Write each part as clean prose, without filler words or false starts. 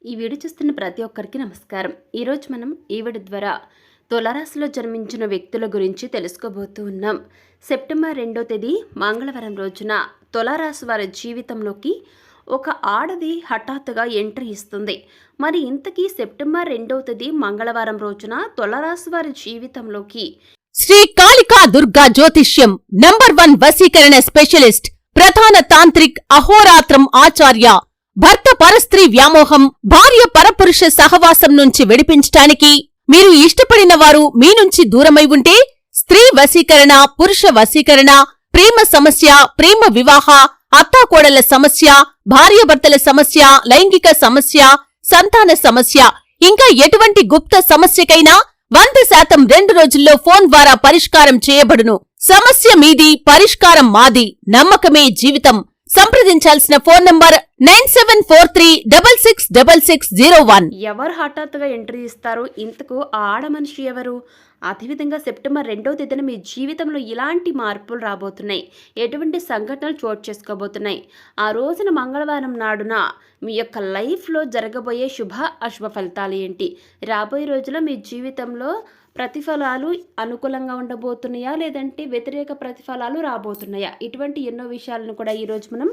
ఈ వీడియో చూస్తున్న ప్రతి ఒక్కరికి నమస్కారం. ఈరోజు మనం ఈ వీడియో ద్వారా తులారాశిలో జన్మించిన వ్యక్తుల గురించి తెలుసుకోబోతూ ఉన్నాం. సెప్టెంబర్ 2వ తేదీ మంగళవారం రోజున తులారాశి వారి జీవితంలోకి ఒక ఆడది హఠాత్తుగా ఎంట్రీ ఇస్తుంది. మరి ఇంతకీ సెప్టెంబర్ 2వ తేదీ మంగళవారం రోజున తులారాశి వారి జీవితంలోకి శ్రీ కాళికా దుర్గా జ్యోతిష్యం నంబర్ 1 వశీకరణ స్పెషలిస్ట్ ప్రధాన తాంత్రిక్ అహోరాత్రం ఆచార్య భర్త పరస్త్రీ వ్యామోహం భార్య పరపురుష సహవాసం నుంచి విడిపించటానికి మీరు ఇష్టపడిన వారు మీ నుంచి దూరమై ఉంటే స్త్రీ వశీకరణ, పురుష వశీకరణ, ప్రేమ సమస్య, ప్రేమ వివాహ, అత్తాకోడళ్ల సమస్య, భార్యాభర్తల సమస్య, లైంగిక సమస్య, సంతాన సమస్య, ఇంకా ఎటువంటి గుప్త సమస్యకైనా 100% 2 రోజుల్లో ఫోన్ ద్వారా పరిష్కారం చేయబడును. సమస్య మీది, పరిష్కారం మాది. నమ్మకమే జీవితం. సంప్రదించాల్సిన ఫోన్ నంబర్ 9743666601. ఎవరు హఠాత్తుగా ఎంట్రీ ఇస్తారు? ఇంతకు ఆ ఆడ మనిషి ఎవరు? అదేవిధంగా సెప్టెంబర్ 2వ తేదీన మీ జీవితంలో ఇలాంటి మార్పులు రాబోతున్నాయి. ఎటువంటి సంఘటనలు చోటు చేసుకోబోతున్నాయి? ఆ రోజున మంగళవారం నాడున మీ యొక్క లైఫ్లో జరగబోయే శుభ అశుభ ఫలితాలు ఏంటి? రాబోయే రోజుల్లో మీ జీవితంలో ప్రతిఫలాలు అనుకూలంగా ఉండబోతున్నాయా, లేదంటే వ్యతిరేక ప్రతిఫలాలు రాబోతున్నాయా? ఇటువంటి ఎన్నో విషయాలను కూడా ఈరోజు మనం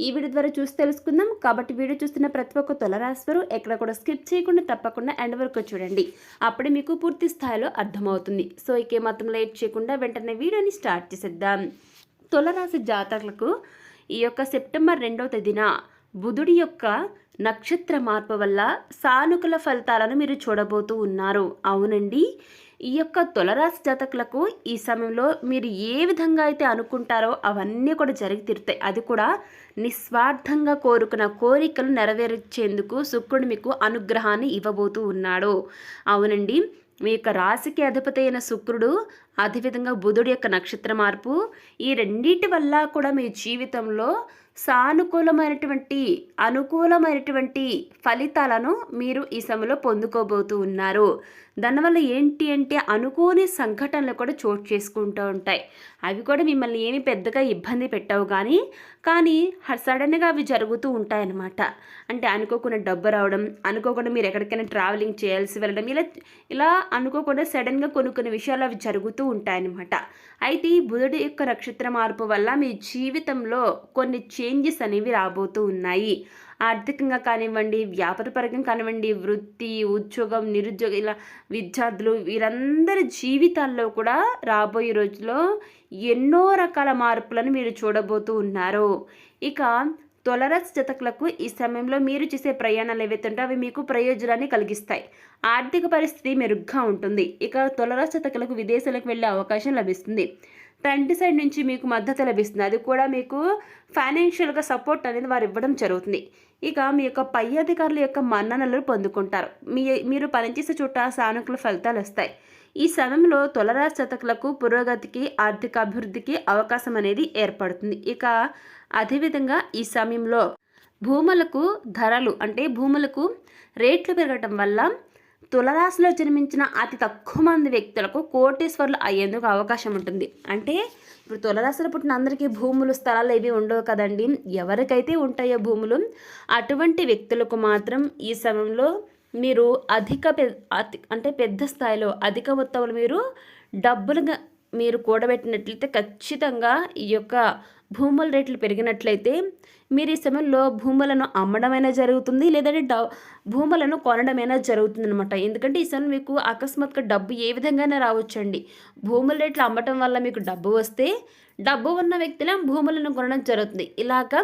ఈ వీడియో ద్వారా చూసి తెలుసుకుందాం. కాబట్టి వీడియో చూస్తున్న ప్రతి ఒక్క తులారాశివారు ఎక్కడ కూడా స్కిప్ చేయకుండా తప్పకుండా ఎండ్ వరకు చూడండి. అప్పుడే మీకు పూర్తి స్థాయిలో అర్థమవుతుంది. సో ఇక మాత్రం లేట్ చేయకుండా వెంటనే వీడియోని స్టార్ట్ చేసేద్దాం. తులారాశి జాతకులకు ఈ యొక్క సెప్టెంబర్ 2వ తేదీన బుధుడి యొక్క నక్షత్ర మార్పు వల్ల సానుకూల ఫలితాలను మీరు చూడబోతూ ఉన్నారు. అవునండి, ఈ యొక్క తులారాశి జాతకులకు ఈ సమయంలో మీరు ఏ విధంగా అయితే అనుకుంటారో అవన్నీ కూడా జరిగి తీరుతాయి. అది కూడా నిస్వార్థంగా కోరుకున్న కోరికలు నెరవేర్చేందుకు శుక్రుడు మీకు అనుగ్రహాన్ని ఇవ్వబోతూ ఉన్నాడు. అవునండి, మీ యొక్క రాశికి అధిపతి అయిన శుక్రుడు, అదేవిధంగా బుధుడి యొక్క నక్షత్ర మార్పు, ఈ రెండింటి వల్ల కూడా మీ జీవితంలో అనుకూలమైనటువంటి ఫలితాలను మీరు ఈ సమయంలో పొందుకోబోతూ ఉన్నారు. దానివల్ల ఏంటి అంటే అనుకోని సంఘటనలు కూడా చోటు చేసుకుంటూ ఉంటాయి. అవి కూడా మిమ్మల్ని ఏమి పెద్దగా ఇబ్బంది పెట్టవు, కానీ సడన్గా అవి జరుగుతూ ఉంటాయన్నమాట. అంటే అనుకోకుండా డబ్బు రావడం, అనుకోకుండా మీరు ఎక్కడికైనా ట్రావెలింగ్ చేయాల్సి వెళ్ళడం, ఇలా అనుకోకుండా సడన్గా కొన్ని విషయాలు అవి జరుగుతూ ఉంటాయన్నమాట. అయితే ఈ బుధుడి యొక్క నక్షత్ర మార్పు వల్ల మీ జీవితంలో కొన్ని చేంజెస్ అనేవి రాబోతూ ఉన్నాయి. ఆర్థికంగా కానివ్వండి, వ్యాపారపరంగా కానివ్వండి, వృత్తి, ఉద్యోగం, నిరుద్యోగం, ఇలా విద్యార్థులు వీరందరి జీవితాల్లో కూడా రాబోయే రోజుల్లో ఎన్నో రకాల మార్పులను మీరు చూడబోతూ ఉన్నారు. ఇక తులారాశి జాతకులకు ఈ సమయంలో మీరు చేసే ప్రయాణాలు ఏవైతే ఉంటే అవి మీకు ప్రయోజనాన్ని కలిగిస్తాయి. ఆర్థిక పరిస్థితి మెరుగ్గా ఉంటుంది. ఇక తులారాశి జాతకులకు విదేశాలకు వెళ్ళే అవకాశం లభిస్తుంది. తండ్రి సైడ్ నుంచి మీకు మద్దతు లభిస్తుంది. అది కూడా మీకు ఫైనాన్షియల్గా సపోర్ట్ అనేది వారు ఇవ్వడం జరుగుతుంది. ఇక మీ యొక్క పై అధికారుల యొక్క మన్ననలు పొందుకుంటారు. మీరు పనిచేసే చోట సానుకూల ఫలితాలు వస్తాయి. ఈ సమయంలో తులారాశి జాతకులకు పురోగతికి, ఆర్థిక అభివృద్ధికి అవకాశం అనేది ఏర్పడుతుంది. ఇక అదేవిధంగా ఈ సమయంలో భూములకు రేట్లు పెరగటం వల్ల తులారాశిలో జన్మించిన అతి తక్కువ మంది వ్యక్తులకు కోటీశ్వరులు అయ్యేందుకు అవకాశం ఉంటుంది. అంటే ఇప్పుడు తులారాశిలో పుట్టిన అందరికీ భూములు, స్థలాలు ఏవి ఉండవు కదండి. ఎవరికైతే ఉంటాయో భూములు, అటువంటి వ్యక్తులకు మాత్రం ఈ సమయంలో మీరు పెద్ద స్థాయిలో అధిక మొత్తంలో మీరు డబ్బులుగా మీరు కూడబెట్టినట్లయితే ఖచ్చితంగా ఈ యొక్క భూముల రేట్లు పెరిగినట్లయితే మీరు ఈ సమయంలో భూములను అమ్మడమైనా జరుగుతుంది, లేదంటే భూములను కొనడమైనా జరుగుతుంది అనమాట. ఎందుకంటే ఈ సమయంలో మీకు అకస్మాత్తుగా డబ్బు ఏ విధంగానే రావచ్చండి. భూముల రేట్లు అమ్మటం వల్ల మీకు డబ్బు వస్తే, డబ్బు ఉన్న వ్యక్తులే భూములను కొనడం జరుగుతుంది. ఇలాగా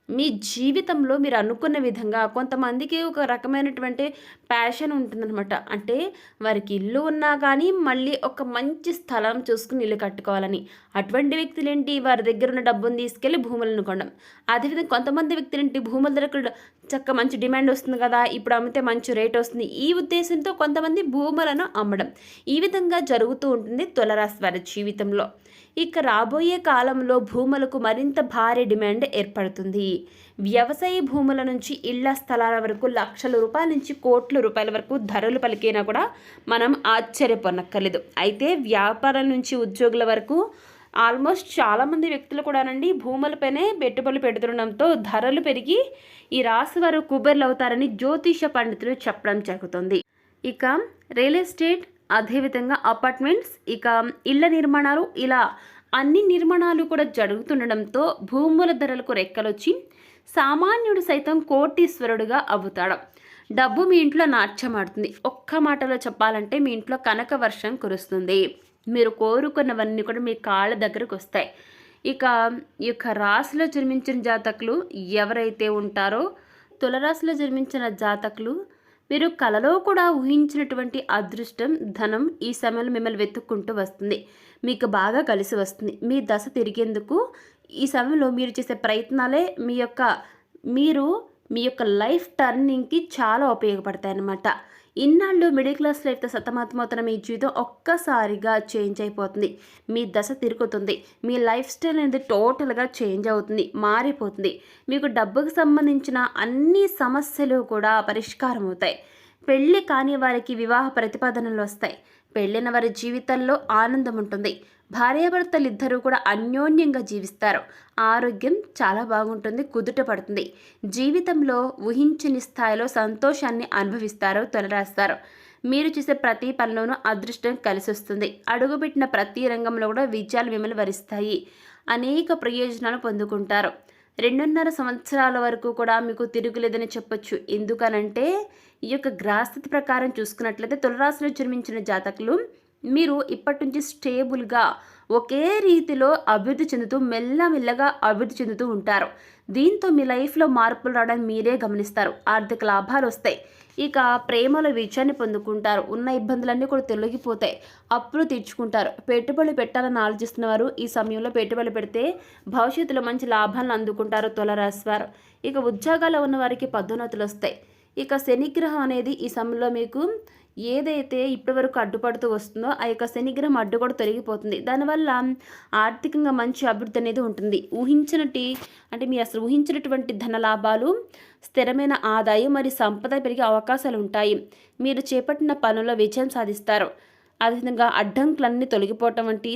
మీ జీవితంలో మీరు అనుకున్న విధంగా కొంతమందికి ఒక రకమైనటువంటి ప్యాషన్ ఉంటుందన్నమాట. అంటే వారికి ఇల్లు ఉన్నా కానీ మళ్ళీ ఒక మంచి స్థలం చూసుకుని ఇల్లు కట్టుకోవాలని. అటువంటి వ్యక్తులు ఏంటి, వారి దగ్గర ఉన్న డబ్బును తీసుకెళ్ళి భూములను కొనడం. అదేవిధంగా కొంతమంది వ్యక్తులు ఏంటి, భూముల దగ్గర మంచి డిమాండ్ వస్తుంది కదా, ఇప్పుడు అమ్మితే మంచి రేట్ వస్తుంది, ఈ ఉద్దేశంతో కొంతమంది భూములను అమ్మడం. ఈ విధంగా జరుగుతూ ఉంటుంది తులారాశి వారి జీవితంలో. ఇక రాబోయే కాలంలో భూములకు మరింత భారీ డిమాండ్ ఏర్పడుతుంది. వ్యవసాయ భూముల నుంచి ఇళ్ల స్థలాల వరకు లక్షల రూపాయల నుంచి కోట్ల రూపాయల వరకు ధరలు పలికినా కూడా మనం ఆశ్చర్యపోనక్కర్లేదు. అయితే వ్యాపారం నుంచి ఉద్యోగుల వరకు ఆల్మోస్ట్ చాలామంది వ్యక్తులు కూడానండి భూములపైనే పెట్టుబడులు పెడుతుండడంతో ధరలు పెరిగి ఈ రాశి వారు కుబేర్లు అవుతారని జ్యోతిష పండితులు చెప్పడం జరుగుతుంది. ఇక రియల్ ఎస్టేట్, అదేవిధంగా అపార్ట్మెంట్స్, ఇక ఇళ్ల నిర్మాణాలు, ఇలా అన్ని నిర్మాణాలు కూడా జరుగుతుండడంతో భూముల ధరలకు రెక్కలొచ్చి సామాన్యుడు సైతం కోటీశ్వరుడుగా అవుతాడు. డబ్బు మీ ఇంట్లో నాట్యమాడుతుంది. ఒక్క మాటలో చెప్పాలంటే మీ ఇంట్లో కనక వర్షం కురుస్తుంది. మీరు కోరుకున్నవన్నీ కూడా మీ కాళ్ళ దగ్గరకు వస్తాయి. ఇక ఈ యొక్క రాశిలో జన్మించిన జాతకులు ఎవరైతే ఉంటారో, తులరాశిలో జన్మించిన జాతకులు మీరు కలలో కూడా ఊహించినటువంటి అదృష్టం, ధనం ఈ సమయంలో మిమ్మల్ని వెతుక్కుంటూ వస్తుంది. మీకు బాగా కలిసి వస్తుంది. మీ దశ తిరిగేందుకు ఈ సమయంలో మీరు చేసే ప్రయత్నాలే మీ యొక్క లైఫ్ టర్నింగ్కి చాలా ఉపయోగపడతాయి అన్నమాట. ఇన్నాళ్ళు మిడిల్ క్లాస్ లైఫ్తో సతమతమవుతున్న మీ జీవితం ఒక్కసారిగా చేంజ్ అయిపోతుంది. మీ దశ తిరుగుతుంది. మీ లైఫ్ స్టైల్ అనేది టోటల్గా చేంజ్ అవుతుంది, మారిపోతుంది. మీకు డబ్బుకు సంబంధించిన అన్ని సమస్యలు కూడా పరిష్కారం అవుతాయి. పెళ్ళి కాని వారికి వివాహ ప్రతిపాదనలు వస్తాయి. పెళ్ళిన వారి జీవితంలో ఆనందం ఉంటుంది. భార్యాభర్తలు ఇద్దరూ కూడా అన్యోన్యంగా జీవిస్తారు. ఆరోగ్యం చాలా బాగుంటుంది, కుదుట పడుతుంది. జీవితంలో ఊహించని స్థాయిలో సంతోషాన్ని అనుభవిస్తారు, తొలరాస్తారు. మీరు చేసే ప్రతి పనిలోనూ అదృష్టం కలిసి వస్తుంది. అడుగుపెట్టిన ప్రతి రంగంలో కూడా విజయాలు మిమ్మల్ని వరిస్తాయి. అనేక ప్రయోజనాలు పొందుకుంటారు. 2.5 సంవత్సరాల వరకు కూడా మీకు తిరుగులేదని చెప్పొచ్చు. ఎందుకనంటే ఈ యొక్క గ్రహస్థితి ప్రకారం చూసుకున్నట్లయితే తులరాశిలో జన్మించిన జాతకులు మీరు ఇప్పటి నుంచి స్టేబుల్గా ఒకే రీతిలో అభివృద్ధి చెందుతూ మెల్లమెల్లగా అభివృద్ధి చెందుతూ ఉంటారు. దీంతో మీ లైఫ్లో మార్పులు రావడానికి మీరే గమనిస్తారు. ఆర్థిక లాభాలు వస్తాయి. ఇక ప్రేమలో విజయాన్ని పొందుకుంటారు. ఉన్న ఇబ్బందులన్నీ కూడా తొలగిపోతాయి. అప్పులు తీర్చుకుంటారు. పెట్టుబడులు పెట్టాలని ఆలోచిస్తున్న వారు ఈ సమయంలో పెట్టుబడులు పెడితే భవిష్యత్తులో మంచి లాభాలను అందుకుంటారు తులారాశి వారు. ఇక ఉద్యోగాల్లో ఉన్న వారికి పదోన్నతులు వస్తాయి. ఇక శనిగ్రహం అనేది ఈ సమయంలో మీకు ఏదైతే ఇప్పటివరకు అడ్డుపడుతూ వస్తుందో ఆ యొక్క శనిగ్రహం అడ్డు కూడా తొలగిపోతుంది. దానివల్ల ఆర్థికంగా మంచి అభివృద్ధి అనేది ఉంటుంది. అసలు ఊహించినటువంటి ధన లాభాలు, స్థిరమైన ఆదాయం మరియు సంపద పెరిగే అవకాశాలు ఉంటాయి. మీరు చేపట్టిన పనుల్లో విజయం సాధిస్తారు. అదేవిధంగా అడ్డంకులన్నీ తొలగిపోవటం వంటి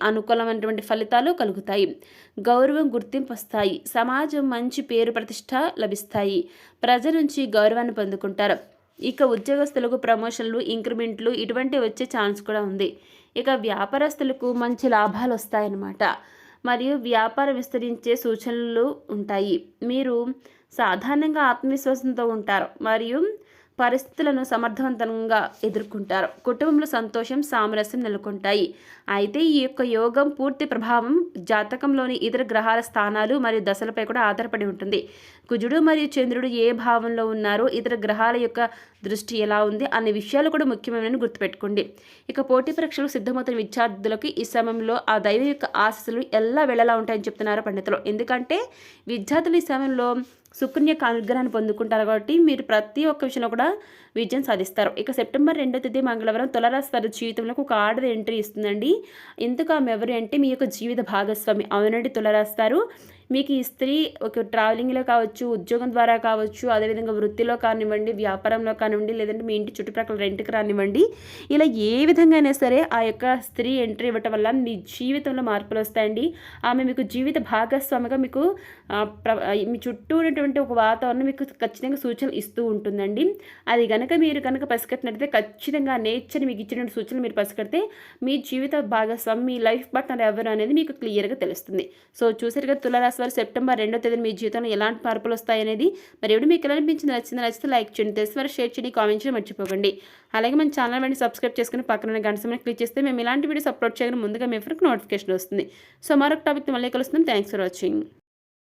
అనుకూలమైనటువంటి ఫలితాలు కలుగుతాయి. గౌరవం, గుర్తింపు వస్తాయి. సమాజం మంచి పేరు ప్రతిష్ట లభిస్తాయి. ప్రజల నుంచి గౌరవాన్ని పొందుకుంటారు. ఇక ఉద్యోగస్తులకు ప్రమోషన్లు, ఇంక్రిమెంట్లు ఇటువంటి వచ్చే ఛాన్స్ కూడా ఉంది. ఇక వ్యాపారస్తులకు మంచి లాభాలు వస్తాయన్నమాట. మరియు వ్యాపారం విస్తరించే సూచనలు ఉంటాయి. మీరు సాధారణంగా ఆత్మవిశ్వాసంతో ఉంటారు మరియు పరిస్థితులను సమర్థవంతంగా ఎదుర్కొంటారు. కుటుంబంలో సంతోషం, సామరస్యం నెలకొంటాయి. అయితే ఈ యొక్క యోగం పూర్తి ప్రభావం జాతకంలోని ఇతర గ్రహాల స్థానాలు మరియు దశలపై కూడా ఆధారపడి ఉంటుంది. కుజుడు మరియు చంద్రుడు ఏ భావంలో ఉన్నారో, ఇతర గ్రహాల యొక్క దృష్టి ఎలా ఉంది అనే విషయాలు కూడా ముఖ్యమైనవి గుర్తుపెట్టుకోండి. ఇక పోటీ పరీక్షలకు సిద్ధమవుతున్న విద్యార్థులకు ఈ సమయంలో ఆ దైవం యొక్క ఆశీస్సులు ఎలా వెళ్ళలా ఉంటాయని చెప్తున్నారు పండితులు. ఎందుకంటే విద్యార్థులు ఈ సమయంలో శుక్రుని యొక్క అనుగ్రహాన్ని పొందుకుంటారు కాబట్టి మీరు ప్రతి ఒక్క విషయంలో కూడా విజయం సాధిస్తారు. ఇక సెప్టెంబర్ 2వ తేదీ మంగళవారం తులారాశి వారి జీవితంలో ఒక ఆడది ఎంట్రీ ఇస్తుందండి. ఎందుకు ఆమె ఎవరు అంటే మీ యొక్క జీవిత భాగస్వామి. అవునండి తులారాశి వారు, మీకు ఈ స్త్రీ ఒక ట్రావెలింగ్లో కావచ్చు, ఉద్యోగం ద్వారా కావచ్చు, అదేవిధంగా వృత్తిలో కానివ్వండి, వ్యాపారంలో కానివ్వండి, లేదంటే మీ ఇంటి చుట్టుప్రక్కల రెంట్కి రానివ్వండి, ఇలా ఏ విధంగా అయినా సరే ఆ యొక్క స్త్రీ ఎంట్రీ ఇవ్వటం వల్ల మీ జీవితంలో మార్పులు వస్తాయండి. ఆమె మీకు జీవిత భాగస్వామిగా మీకు మీ చుట్టూ ఉన్నటువంటి ఒక వాతావరణం మీకు ఖచ్చితంగా సూచనలు ఇస్తూ ఉంటుందండి. అది మీరు పసిగట్టినట్లయితే ఖచ్చితంగా నేచర్ మీకు ఇచ్చినటువంటి సూచనలు మీరు పసిగడితే మీ జీవిత భాగస్వామి, మీ లైఫ్ పార్ట్నర్ ఎవరు అనేది మీకు క్లియర్గా తెలుస్తుంది. సో చూసారు కదా తులారాశి వారు సెప్టెంబర్ 2వ తేదీన మీ జీవితంలో ఎలాంటి మార్పులు వస్తాయనేది. మరి ఎవరు మీకు ఎలా అనిపించింది, నచ్చితే లైక్ చేయండి, తెలిసి మరి షేర్ చేయండి, కామెంట్ చేయడం మర్చిపోకండి. అలాగే మన ఛానల్ వెంటనే సబ్స్క్రైబ్ చేసుకుని పక్కన గంట సమయం క్లిక్ చేస్తే మేము ఇలాంటి వీడియోస్ అప్లోడ్ చేయడం ముందుగా మీ ఫోన్కి నోటిఫికేషన్ వస్తుంది. సో మరొక టాపిక్ మళ్ళీ కలుస్తున్నాం. Thanks for watching.